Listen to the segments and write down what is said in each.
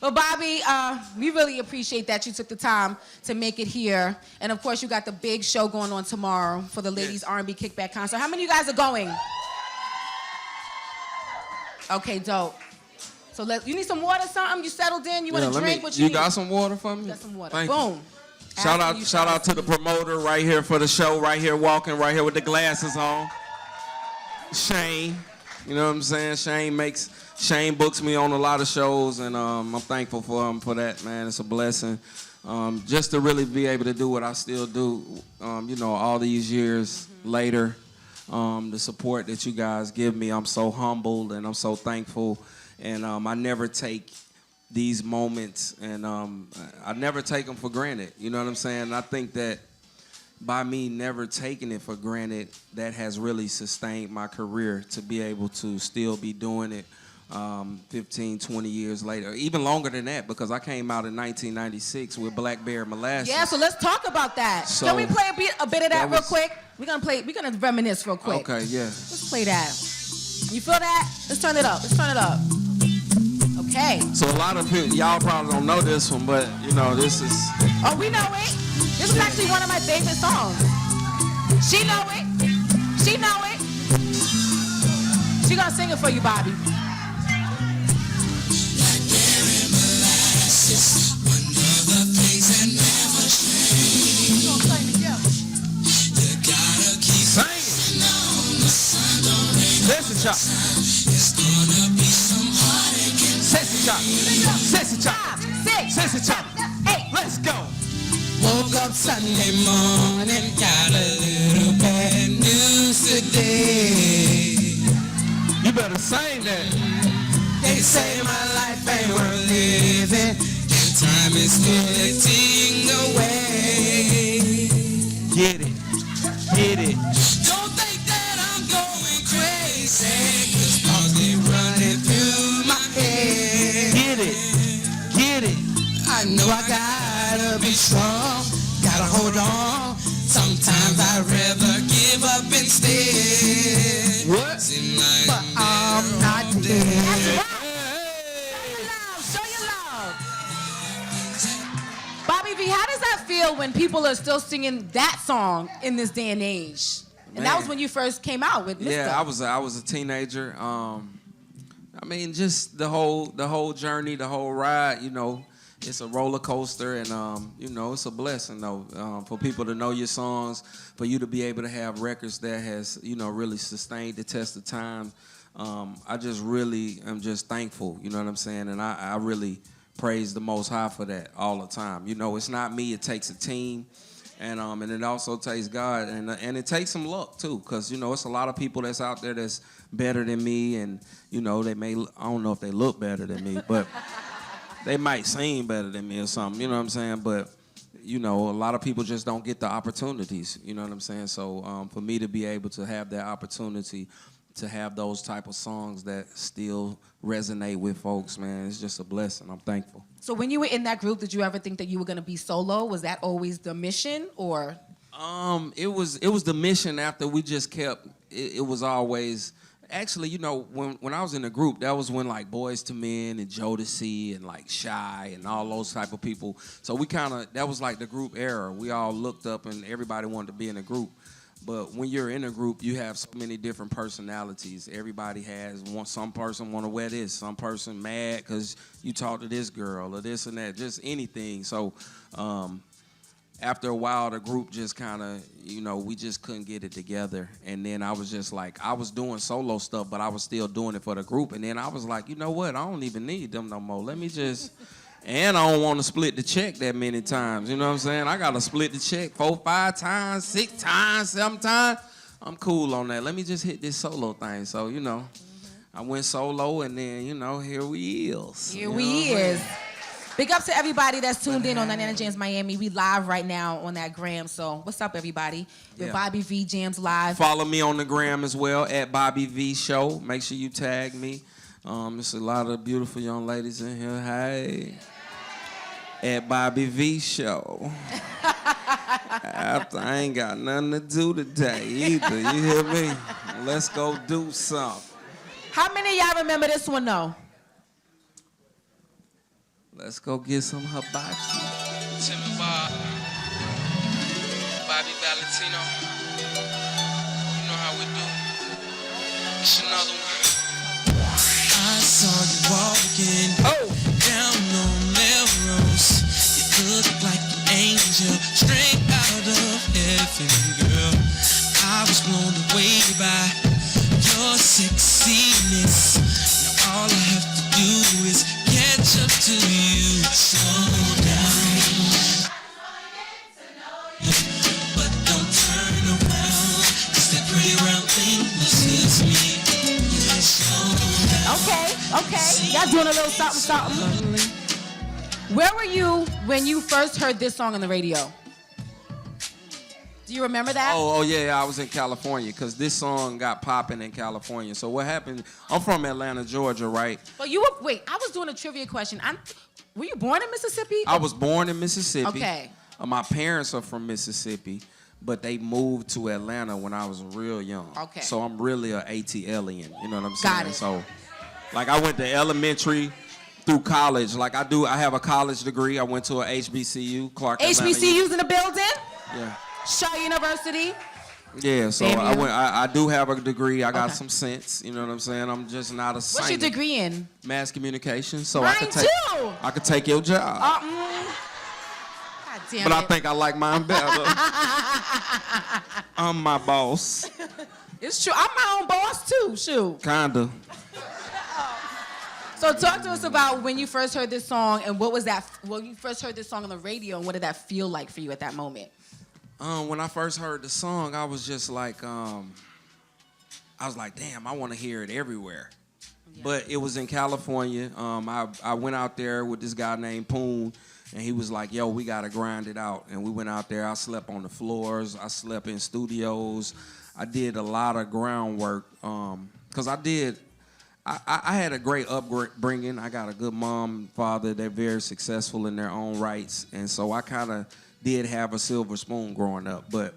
Well, Bobby, we really appreciate that you took the time to make it here. And, of course, you got the big show going on tomorrow for the Ladies R&B Kickback Concert. How many of you guys are going? Okay, dope. So you need some water, something? You settled in? You want to drink? What you need? You got some water for me? You got some water. Thank Boom. You. Shout out to the promoter right here for the show, right here walking, right here with the glasses on. Shane. You know what I'm saying? Shane books me on a lot of shows, and I'm thankful for him for that, man. It's a blessing. Just to really be able to do what I still do, you know, all these years later, the support that you guys give me, I'm so humbled and I'm so thankful. And I never take these moments, and I never take them for granted. You know what I'm saying? I think that by me never taking it for granted, that has really sustained my career to be able to still be doing it 15, 20 years later, even longer than that, because I came out in 1996 with Blackberry Molasses. Yeah, so let's talk about that. So can we play a bit of that real quick? We're gonna reminisce real quick. Okay, yeah. Let's play that. You feel that? Let's turn it up. Let's turn it up. Okay. So a lot of people, y'all probably don't know this one, but you know, this is... Oh, we know it. This is actually one of my favorite songs. She know it. She know it. She gonna sing it for you, Bobby. Blackberry molasses, one of the things that never change. You gonna sing together. You gotta keep singing on, the sun don't rain. Listen, Chuck. It's gonna be some heartache and Sexy Chuck. Sexy Chuck. 5, 6, Sexy Chuck. 8. Let's go. woke up Sunday morning, got a little bad news today. You better sing that. They say my life ain't worth living, and time is slipping away. Get it. Get it. Don't think that I'm going crazy, 'cause thoughts keep running through my head. Get it. Get it. I know I gotta be strong, gotta hold on. Sometimes I'd rather give up instead. What? Seem like But I'm not dead. That's right. Hey. Show your love. Bobby V, how does that feel when people are still singing that song in this day and age? And that was when you first came out with Mr. Yeah, I was a teenager. I mean, just the whole journey, the whole ride. You know, it's a roller coaster, and you know, it's a blessing though for people to know your songs, for you to be able to have records that has, you know, really sustained the test of time. I just really am just thankful. You know what I'm saying? And I really praise the Most High for that all the time. You know, it's not me; it takes a team. And it also takes God, and it takes some luck too, because you know it's a lot of people that's out there that's better than me, and you know I don't know if they look better than me, but they might sing better than me or something. You know what I'm saying? But you know, a lot of people just don't get the opportunities. You know what I'm saying? So for me to be able to have that opportunity to have those type of songs that still resonate with folks, man, it's just a blessing. I'm thankful. So when you were in that group, did you ever think that you were going to be solo? Was that always the mission, or? It was the mission. After we just kept, it was always, actually, you know, when I was in the group, that was when like Boys to Men and Jodeci and like Shy and all those type of people. So we that was like the group era. We all looked up and everybody wanted to be in a group. But when you're in a group, you have so many different personalities. Everybody has some person want to wear this, some person mad because you talk to this girl or this and that, just anything. So after a while, the group just kind of, you know, we just couldn't get it together. And then I was just like, I was doing solo stuff, but I was still doing it for the group. And then I was like, you know what? I don't even need them no more. Let me just... And I don't want to split the check that many times. You know what I'm saying? I got to split the check 4, 5 times, 6 times, 7 times. I'm cool on that. Let me just hit this solo thing. So, you know, I went solo, and then, you know, here we is. Here we is. Big ups to everybody that's tuned in on Atlanta Jamz Miami. We live right now on that gram. So what's up, everybody? With Bobby V Jamz Live. Follow me on the gram as well, at Bobby V Show. Make sure you tag me. There's a lot of beautiful young ladies in here. Hey. At Bobby V Show. After I ain't got nothing to do today either. You hear me? Let's go do something. How many of y'all remember this one, though? Let's go get some hibachi. Tim and Bob, Bobby Valentino. You know how we do. It's another one. I saw you walking down on Melrose. You look like an angel straight out of heaven, girl. I was blown away by your sexiness. Now all I have to do is catch up to you. Slow down, but don't turn around, 'cause that pretty round thing misses me. Slow down. Okay. Y'all doing a little something. Where were you when you first heard this song on the radio? Do you remember that? Oh yeah, I was in California because this song got popping in California. So what happened? I'm from Atlanta, Georgia, right? But you were, wait, I was doing a trivia question. Were you born in Mississippi? I was born in Mississippi. Okay. My parents are from Mississippi, but they moved to Atlanta when I was real young. Okay. So I'm really a ATLian. You know what I'm saying? Got it. So, like, I went to elementary through college. Like, I have a college degree. I went to a HBCU, Clark. HBCU's in the building? Yeah. Shaw University? Yeah, so I do have a degree. I got Okay. some sense. You know what I'm saying? I'm just not a singer. What's your degree in? Mass communication. So Mine too. I could take your job. God damn But it. I think I like mine better. I'm my boss. It's true. I'm my own boss too. Shoot. Kinda. So talk to us about when you first heard this song and what was that, when you first heard this song on the radio and what did that feel like for you at that moment? When I first heard the song, I was just like, I was like, damn, I want to hear it everywhere. Yeah. But it was in California. I went out there with this guy named Poon, and he was like, yo, we got to grind it out. And we went out there. I slept on the floors. I slept in studios. I did a lot of groundwork because I had a great upbringing. I got a good mom and father. They're very successful in their own rights. And so I kind of did have a silver spoon growing up. But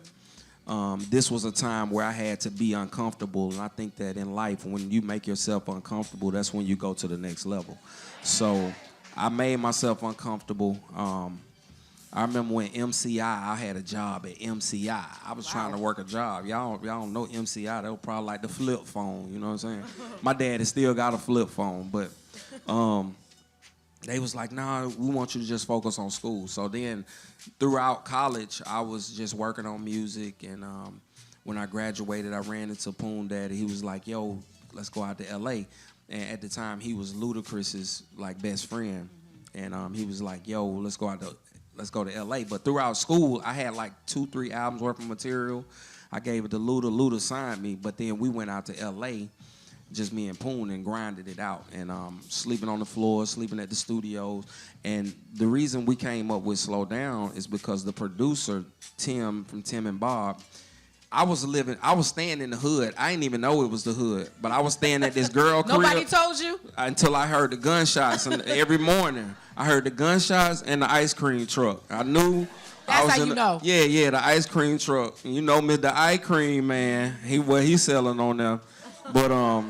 this was a time where I had to be uncomfortable. And I think that in life, when you make yourself uncomfortable, that's when you go to the next level. So I made myself uncomfortable. I remember when I had a job at MCI. I was trying to work a job. Y'all don't know MCI. They were probably like the flip phone, you know what I'm saying? My dad has still got a flip phone, but they was like, nah, we want you to just focus on school. So then throughout college, I was just working on music. And when I graduated, I ran into Poon Daddy. He was like, yo, let's go out to L.A. And at the time, he was Ludacris's like best friend. And he was like, yo, let's go to L.A. But throughout school, I had like 2-3 albums worth of material. I gave it to Luda. Luda signed me. But then we went out to L.A., just me and Poon, and grinded it out. And sleeping on the floor, sleeping at the studios. And the reason we came up with Slow Down is because the producer, Tim, from Tim and Bob, I was staying in the hood. I didn't even know it was the hood. But I was staying at this girl crib. Nobody told you? Until I heard the gunshots. And every morning, I heard the gunshots and the ice cream truck. I knew. That's how you know. Yeah, the ice cream truck. And you know, Mr. Ice Cream, man, what he's selling on there. But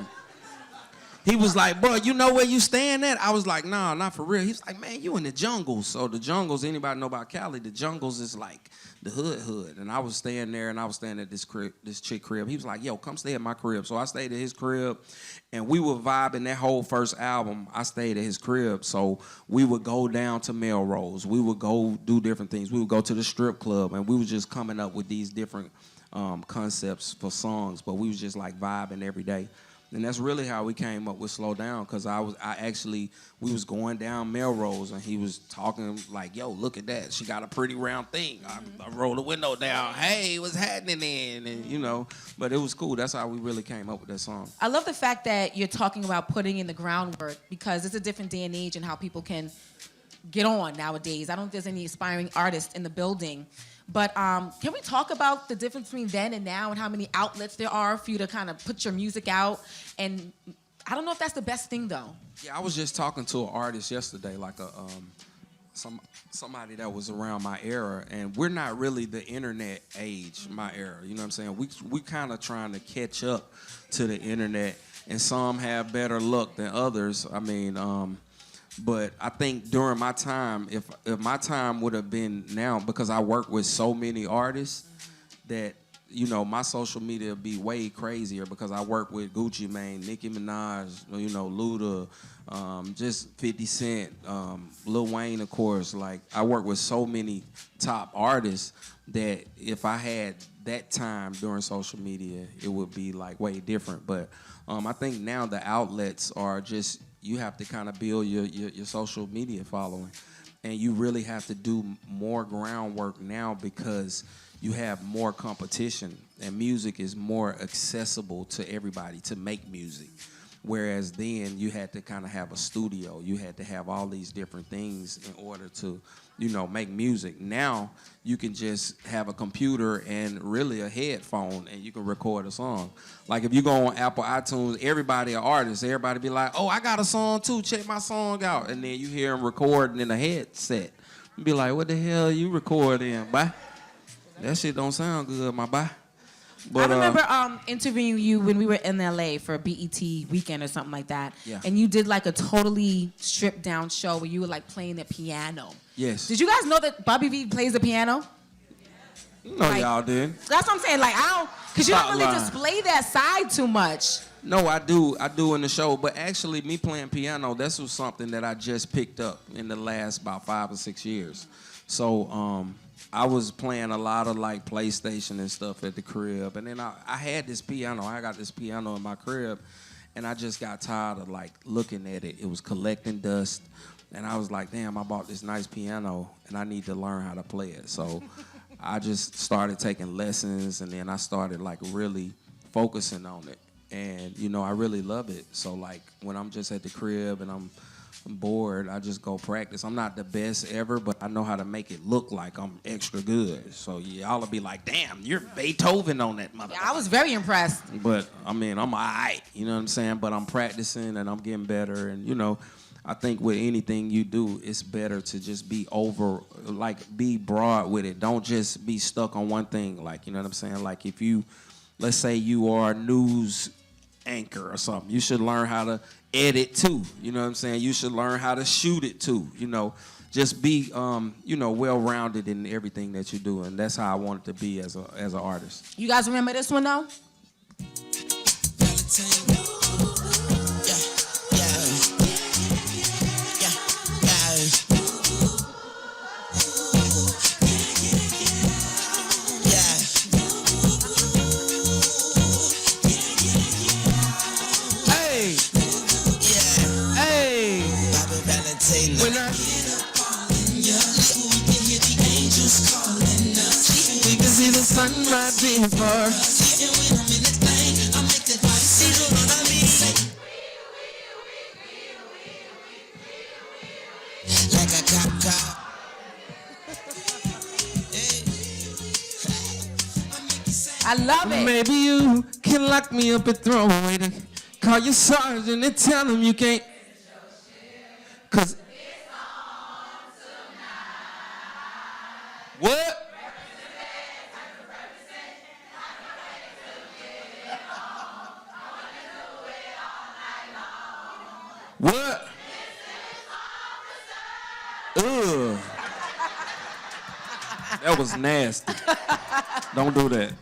he was like, bro, you know where you staying at? I was like, nah, not for real. He's like, man, you in the jungles. So the jungles, anybody know about Cali, the jungles is like the hood. And I was staying there, and I was staying at this chick crib. He was like, yo, come stay at my crib. So I stayed at his crib, and we were vibing that whole first album. I stayed at his crib. So we would go down to Melrose. We would go do different things. We would go to the strip club, and we was just coming up with these different concepts for songs. But we was just like vibing every day. And that's really how we came up with Slow Down, because we was going down Melrose, and he was talking like, yo, look at that. She got a pretty round thing. I rolled the window down. Hey, what's happening then? And, you know, but it was cool. That's how we really came up with that song. I love the fact that you're talking about putting in the groundwork, because it's a different day and age and how people can get on nowadays. I don't think there's any aspiring artists in the building. But can we talk about the difference between then and now and how many outlets there are for you to kind of put your music out? And I don't know if that's the best thing, though. Yeah, I was just talking to an artist yesterday, like somebody that was around my era, and we're not really the internet age, my era. You know what I'm saying? We kind of trying to catch up to the internet, and some have better luck than others. I mean, But I think during my time, if my time would have been now, because I work with so many artists that, you know, my social media would be way crazier because I work with Gucci Mane, Nicki Minaj, you know, Luda, just 50 Cent, Lil Wayne, of course. Like, I work with so many top artists that if I had that time during social media, it would be like way different. But I think now the outlets are just, you have to kind of build your social media following. And you really have to do more groundwork now because you have more competition and music is more accessible to everybody to make music. Whereas then you had to kind of have a studio. You had to have all these different things in order to, you know, make music. Now you can just have a computer and really a headphone and you can record a song. Like if you go on Apple iTunes, everybody an artist. Everybody be like, oh, I got a song too. Check my song out. And then you hear them recording in a headset. You be like, what the hell you recording, boy? That shit don't sound good, my boy. But, I remember interviewing you when we were in LA for a BET weekend or something like that. Yeah. And you did like a totally stripped down show where you were like playing the piano. Yes. Did you guys know that Bobby V plays the piano? You know, like, y'all did. That's what I'm saying. Like, I don't, because you Stop don't really lying. display that side too much. No, I do. I do in the show. But actually, me playing piano, this was something that I just picked up in the last about 5 or 6 years. So, I was playing a lot of like PlayStation and stuff at the crib. And then I had this piano. I got this piano in my crib. And I just got tired of like looking at it. It was collecting dust. And I was like, damn, I bought this nice piano and I need to learn how to play it. So I just started taking lessons and then I started like really focusing on it. And, you know, I really love it. So like when I'm just at the crib and I'm bored, I just go practice. I'm not the best ever, but I know how to make it look like I'm extra good. So y'all will be like, damn, you're Beethoven on that motherfucker. Yeah, I was very impressed. But, I mean, I'm all right, you know what I'm saying? But I'm practicing and I'm getting better. And, you know, I think with anything you do, it's better to just be be broad with it. Don't just be stuck on one thing. Like, you know what I'm saying? Like if you, let's say you are a news anchor or something, you should learn how to edit too. You know what I'm saying? You should learn how to shoot it too. You know, just be, you know, well-rounded in everything that you do. And that's how I want it to be as an artist. You guys remember this one though? When I get up calling you, we can hear the angels calling us. We can see the sun rising for us. And when I'm in this thing, I make that body see what I mean. Like a cop. I love it. Maybe you can lock me up and throw away the, call your sergeant and tell him you can't. Cause what? What? Ugh. That was nasty. Don't do that.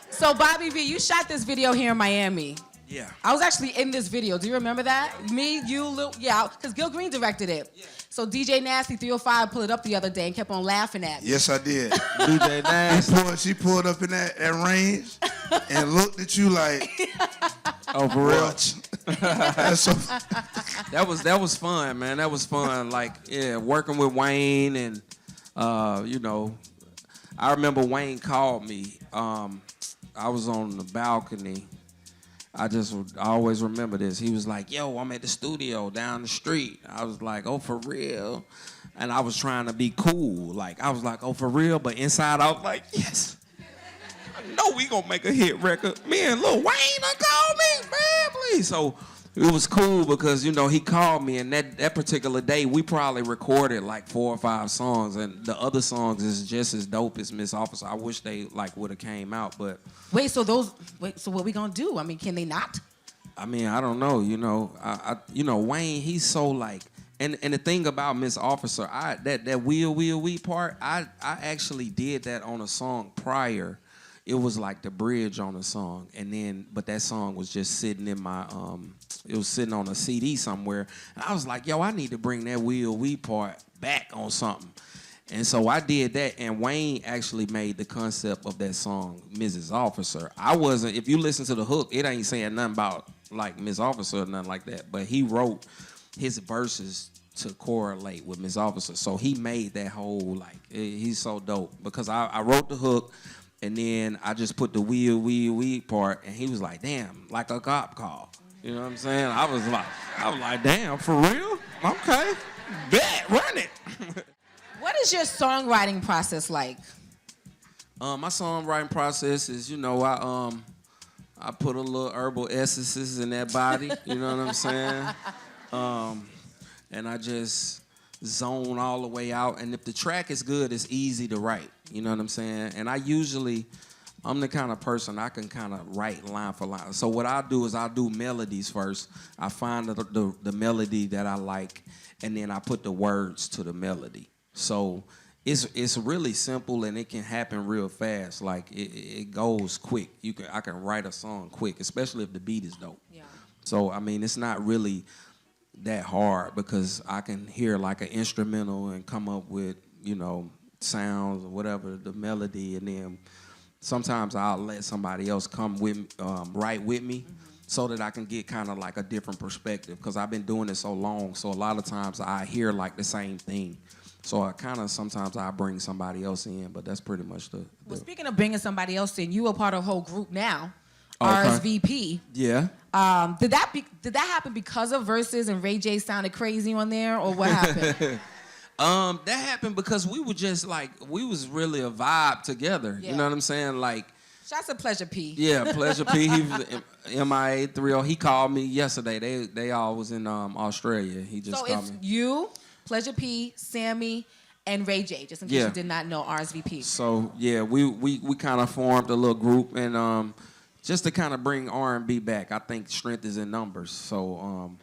So Bobby V, you shot this video here in Miami. Yeah. I was actually in this video. Do you remember that? Me, you, Lil, yeah, because Gil Green directed it. Yeah. So DJ Nasty 305 pulled it up the other day and kept on laughing at me. Yes, I did. DJ Nasty. She pulled up in that range and looked at you like, oh, for real? That's so That was fun, man. That was fun. Like, yeah, working with Wayne and, you know, I remember Wayne called me. I was on the balcony. I always remember this. He was like, yo, I'm at the studio down the street. I was like, oh, for real? And I was trying to be cool. Like, I was like, oh, for real? But inside, I was like, yes. I know we gonna make a hit record. Me and Lil Wayne done called me, man, please. So it was cool because, you know, he called me, and that particular day, we probably recorded like 4 or 5 songs, and the other songs is just as dope as Miss Officer. I wish they like would have came out, but So what we gonna do? I mean, can they not? I mean, I don't know. Wayne, he's so like, and the thing about Miss Officer, that we part, I actually did that on a song prior. It was like the bridge on the song, but that song was just sitting in my it was sitting on a CD somewhere, and I was like, yo, I need to bring that we part back on something. And so I did that, and Wayne actually made the concept of that song, Mrs. Officer. I wasn't, if you listen to the hook, it ain't saying nothing about like Miss Officer or nothing like that, but he wrote his verses to correlate with Miss Officer. So he made that whole, he's so dope, because I wrote the hook, and then I just put the we part, and he was like, damn, like a cop call. You know what I'm saying? I was like, damn, for real? Okay, bet, run it. What is your songwriting process like? My songwriting process is, I put a little herbal essences in that body, you know what I'm saying? And I just zone all the way out. And if the track is good, it's easy to write, you know what I'm saying? And I'm the kind of person I can kind of write line for line. So what I do is I do melodies first. I find the melody that I like, and then I put the words to the melody. So it's really simple, and it can happen real fast. Like it goes quick. I can write a song quick, especially if the beat is dope. Yeah. So I mean, it's not really that hard, because I can hear like an instrumental and come up with sounds or whatever, the melody, and then sometimes I'll let somebody else come with write with me. So that I can get kind of like a different perspective, because I've been doing it so long. So a lot of times I hear like the same thing. So sometimes I bring somebody else in, but that's pretty much the. Well, speaking of bringing somebody else in, you are part of a whole group now, Okay. RSVP. Yeah. Did that happen because of Versus and Ray J sounded crazy on there, or what happened? That happened because we were just we was really a vibe together. Yeah. You know what I'm saying? Like. Shouts to Pleasure P. Yeah, Pleasure P. He was MIA 30. He called me yesterday. They all was in Australia. He just So called it's me. you, Pleasure P, Sammy, and Ray J, just in case you did not know RSVP. So yeah, we kind of formed a little group, and just to kind of bring R&B back. I think strength is in numbers. So,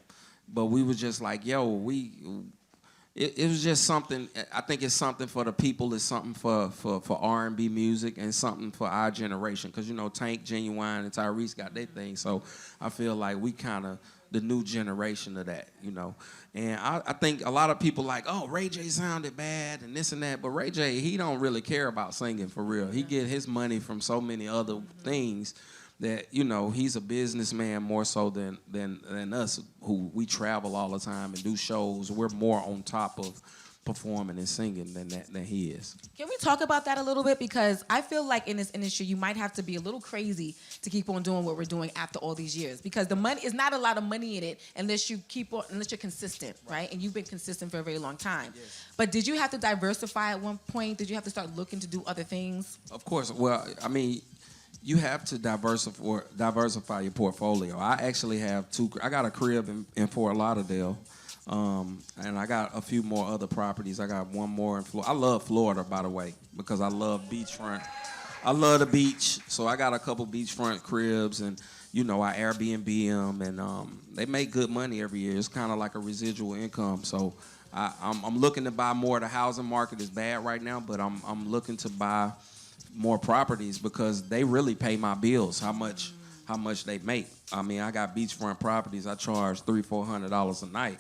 but we was just like, yo, it was just something. I think it's something for the people. It's something for R&B music, and something for our generation. Because Tank, Genuine, and Tyrese got their thing. So I feel like we kind of the new generation of that. And I think a lot of people like, oh, Ray J sounded bad and this and that. But Ray J, he don't really care about singing for real. He get his money from so many other things. That he's a businessman more so than us, who we travel all the time and do shows. We're more on top of performing and singing than he is. Can we talk about that a little bit? Because I feel like in this industry, you might have to be a little crazy to keep on doing what we're doing after all these years. Because the money is not a lot of money in it unless you're consistent, right? And you've been consistent for a very long time. Yes. But did you have to diversify at one point? Did you have to start looking to do other things? Of course. Well, I mean, you have to diversify your portfolio. I actually have I got a crib in Fort Lauderdale, and I got a few more other properties. I got one more in Florida. I love Florida, by the way, because I love beachfront. I love the beach, so I got a couple beachfront cribs, and I Airbnb them, and they make good money every year. It's kind of like a residual income. So I'm looking to buy more. The housing market is bad right now, but I'm looking to buy more properties, because they really pay my bills. How much they make. I mean, I got beachfront properties. I charge $300-400 a night.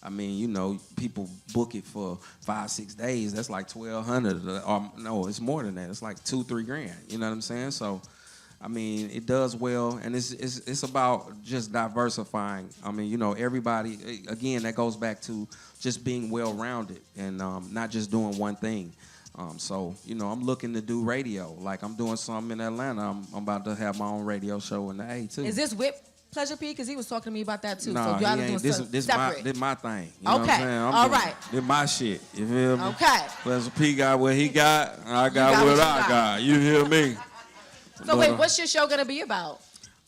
I mean, people book it for 5-6 days. That's like $1,200. No, it's more than that. It's like $2-3 grand. You know what I'm saying? So, I mean, it does well, and it's about just diversifying. I mean, everybody. Again, that goes back to just being well-rounded and not just doing one thing. So, I'm looking to do radio. Like, I'm doing something in Atlanta. I'm about to have my own radio show in the A, too. Is this with Pleasure P? Because he was talking to me about that, too. Nah, so y'all he ain't. This my thing. You know what I'm saying? All right. This my shit. You feel me? Okay. Pleasure P got what he got. I got what I got. You hear me? So, wait, what's your show going to be about?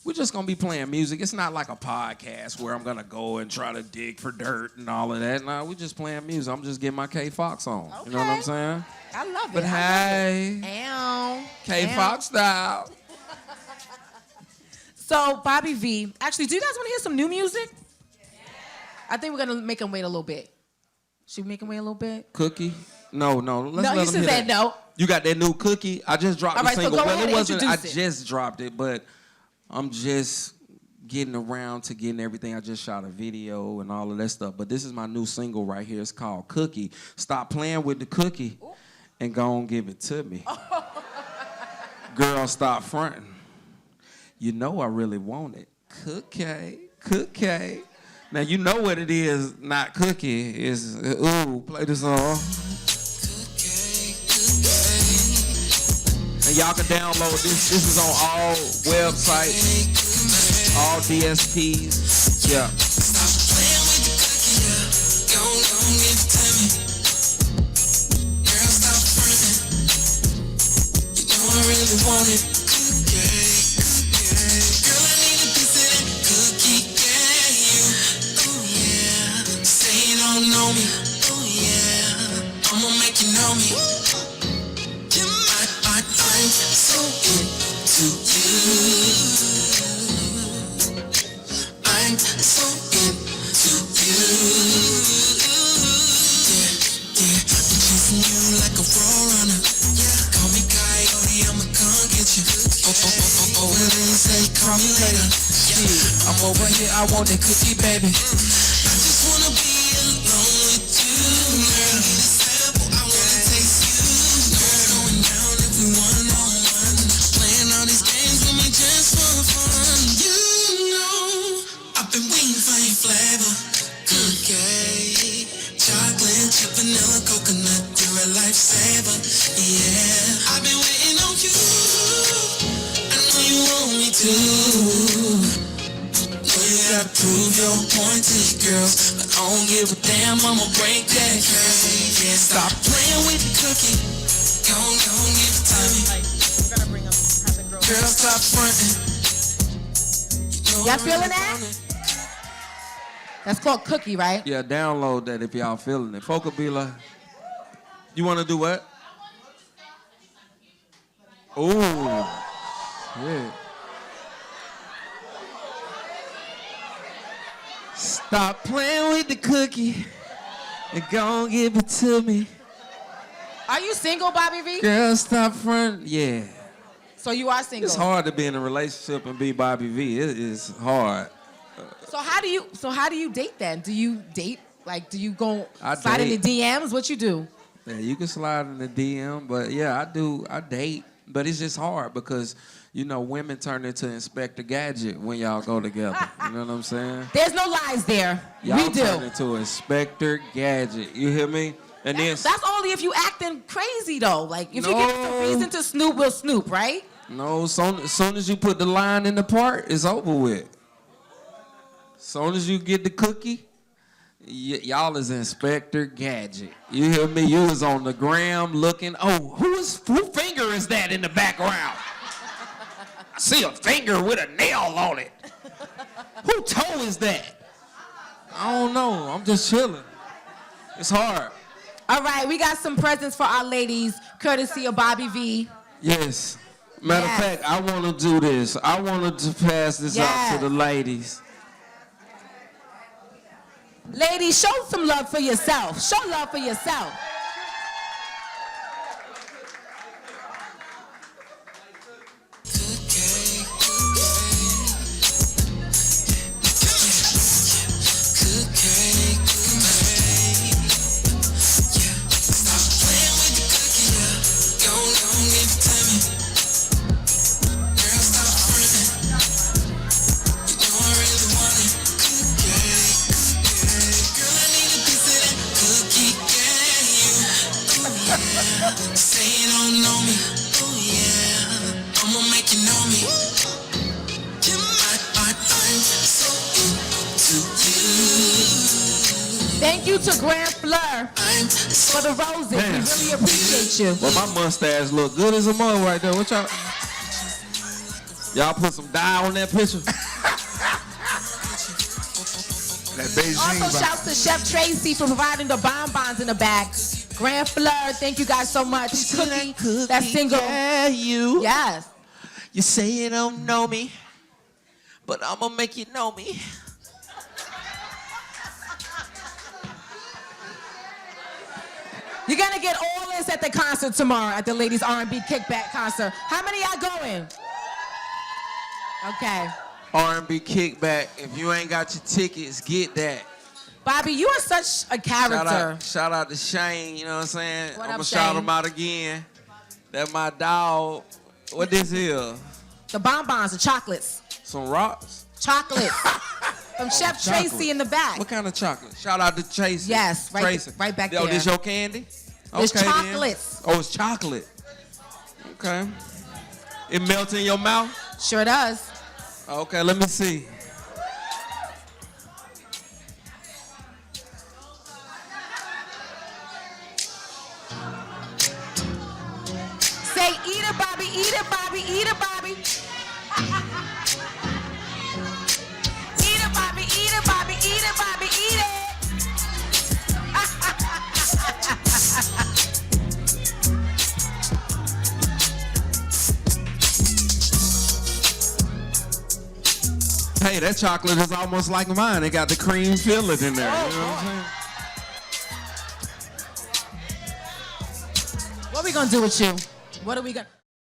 We're just going to be playing music. It's not like a podcast where I'm going to go and try to dig for dirt and all of that. No, we're just playing music. I'm just getting my K.Foxx on. Okay. You know what I'm saying? I love it. But hey, Ow. K.Foxx style. So, Bobby V, actually, do you guys want to hear some new music? I think we're going to make them wait a little bit. Should we make them wait a little bit? Cookie? No. Let's No, let you them hear should say that. no. You got that new Cookie? I just dropped All the right, so single. go Well, ahead it and wasn't. I introduce it. just dropped it, but I'm just getting around to getting everything. I just shot a video and all of that stuff. But this is my new single right here. It's called Cookie. Stop playing with the cookie and go on give it to me. Girl, stop fronting. You know I really want it. Cookie. Now you know what it is, not cookie. It's, ooh, play the song. And y'all can download this. This is on all websites, all DSPs. Yeah. Stop playing with the cookie, yeah. Go on, give it to me. Girl, stop fronting. You know I really want it. Cookie. Girl, I need a piece of that cookie, yeah, you. Oh yeah. Say you don't know me. Oh yeah. I'ma make you know me. I'm so into you. I'm so into you. Yeah. I'm chasing you like a raw runner. Yeah. Call me Coyote, I'ma come get you. Oh, well, then say call me later. Yeah. I'm over here, I want that cookie, baby. I just wanna be alone with you, girl. Need a sample, I wanna taste you. Know what's going down if we one-on-one. Playing all these games with me just for fun. You know I've been waiting for your flavor. Cookie, chocolate, chip, vanilla, coconut, you're a lifesaver. Yeah, I've been waiting on you. I know you want me to. Know you gotta prove your point to your girls, but I don't give a damn, I'ma break that curse. Yeah, stop playing with the cookie. Go on, give it to me. Girl, stop fronting. Y'all feeling that? That's called Cookie, right? Yeah, download that if y'all feeling it. Folk will be like, you want to do what? Ooh. Yeah. Stop playing with the cookie and go on give it to me. Are you single, Bobby V? Girl, stop front. Yeah. So you are single. It's hard to be in a relationship and be Bobby V. It is hard. So how do you date then? Do you date? Like, do you go I slide in date. the DMs? What you do? Yeah, you can slide in the DM, but yeah, I do. I date, but it's just hard because, you know, women turn into Inspector Gadget when y'all go together. You know what I'm saying? There's no lies there. Y'all We do. turn into Inspector Gadget. You hear me? And then That's only if you acting crazy though. Like if you No. give us a reason to snoop, we'll snoop, right? no, as soon as you put the line in the part, it's over with. Soon as you get the cookie, y'all is Inspector Gadget. You hear me? You was on the gram looking. Oh, who finger is that in the background? I see a finger with a nail on it. Who toe is that? I don't know. I'm just chilling. It's hard. All right, we got some presents for our ladies, courtesy of Bobby V. Yes. Matter Yes. of fact, I want to do this. I wanted to pass this out Yes. to the ladies. Ladies, show some love for yourself. Show love for yourself. Say you don't know me. Oh yeah, I'ma make you know me. I'm so into you. Thank you to Grand Fleur I'm for the roses. Man. We really appreciate you. Well, my mustache look good as a mug right there. What y'all? Y'all put some dye on that picture? That Beijing Also, vibe. shouts to Chef Tracy for providing the bonbons in the back. Grand Fleur, thank you guys so much. Cookie, that single. Yeah, you. Yes. You say you don't know me. but I'm gonna make you know me. You're gonna get all this at the concert tomorrow, at the ladies R&B kickback concert. How many y'all going? Okay. R&B kickback. If you ain't got your tickets, get that. Bobby, you are such a character. Shout out to Shane, you know what I'm saying? What I'm up, gonna shout Shane? him out again. That my dog. What this here? The bonbons, the chocolates. Some rocks? Chocolates. From Chef chocolate. Tracy in the back. What kind of chocolate? Shout out to Tracy. Yes, right, Tracy. right back Yo, there. this your candy? It's Okay, chocolates. Then. Oh, it's chocolate. Okay. It melts in your mouth? Sure does. Okay, let me see. Say, eat it, Bobby, eat it, Bobby, eat it, Bobby. Eat it, Bobby, eat it, Bobby, eat it, Bobby, eat it. Hey, that chocolate is almost like mine. It got the cream filling in there. You know what I'm saying? What are we gonna do with you? What are we gonna...